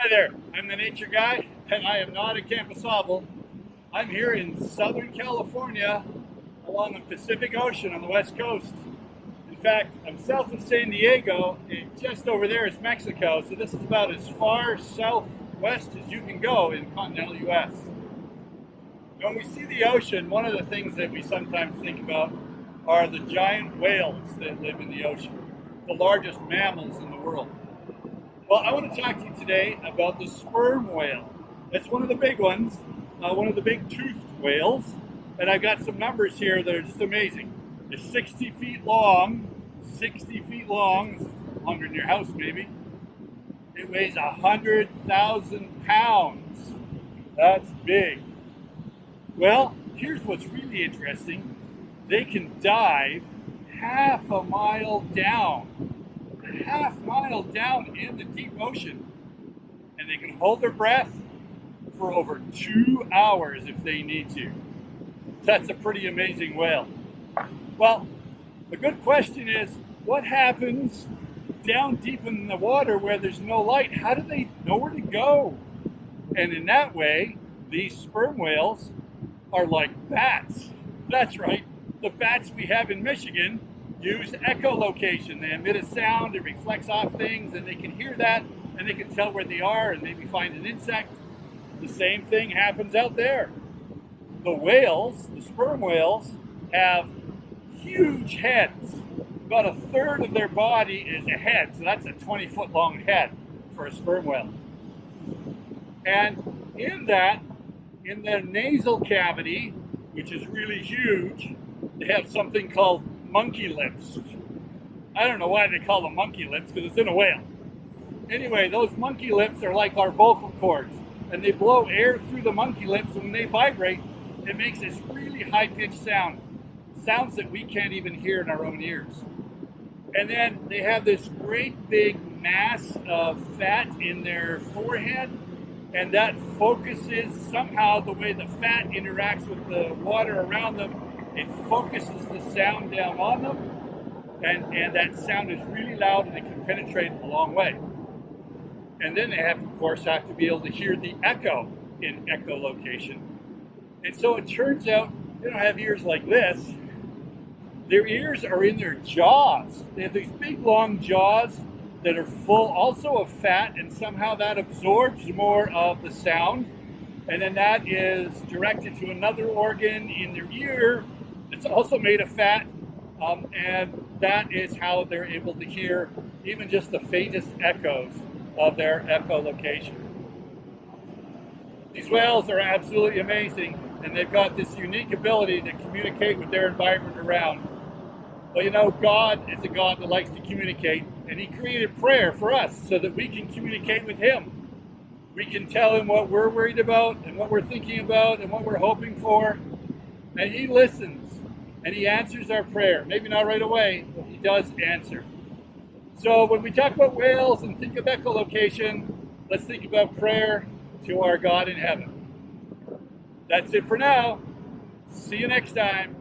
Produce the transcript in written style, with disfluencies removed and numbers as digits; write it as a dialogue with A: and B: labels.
A: Hi there, I'm the nature guy, and I am not a Campasable. I'm here in Southern California along the Pacific Ocean on the West Coast. In fact, I'm south of San Diego, and just over there is Mexico, so this is about as far southwest as you can go in continental US. When we see the ocean, one of the things that we sometimes think about are the giant whales that live in the ocean, the largest mammals in the world. Well, I want to talk to you today about the sperm whale. It's one of the big ones, one of the big toothed whales. And I've got some numbers here that are just amazing. It's 60 feet long, 60 feet long, 100 in your house maybe. It weighs 100,000 pounds. That's big. Well, here's what's really interesting. They can dive half a mile down in the deep ocean, and they can hold their breath for over 2 hours if they need to. That's a pretty amazing whale. Well, the good question is, what happens down deep in the water where there's no light? How do they know where to go? And in that way, these sperm whales are like bats. That's right, the bats we have in Michigan use echolocation. They emit a sound, it reflects off things, and they can hear that, and they can tell where they are and maybe find an insect. The same thing happens out there. The whales, the sperm whales, have huge heads. About a third of their body is a head, so that's a 20-foot long head for a sperm whale. And in their nasal cavity, which is really huge, they have something called monkey lips. I don't know why they call them monkey lips, because it's in a whale. Anyway, those monkey lips are like our vocal cords, and they blow air through the monkey lips, and when they vibrate, it makes this really high-pitched sound, sounds that we can't even hear in our own ears. And then they have this great big mass of fat in their forehead, and that focuses somehow the way the fat interacts with the water around them. It focuses the sound down on them, and that sound is really loud, and it can penetrate a long way. And then they have to be able to hear the echo in echolocation. And so it turns out they don't have ears like this. Their ears are in their jaws. They have these big long jaws that are full also of fat, and somehow that absorbs more of the sound. And then that is directed to another organ in their ear. It's also made of fat, and that is how they're able to hear even just the faintest echoes of their echolocation. These whales are absolutely amazing, and they've got this unique ability to communicate with their environment around. Well, you know, God is a God that likes to communicate, and He created prayer for us so that we can communicate with Him. We can tell Him what we're worried about and what we're thinking about and what we're hoping for, and He listens. And He answers our prayer. Maybe not right away, but He does answer. So when we talk about whales and think of echolocation, let's think about prayer to our God in heaven. That's it for now. See you next time.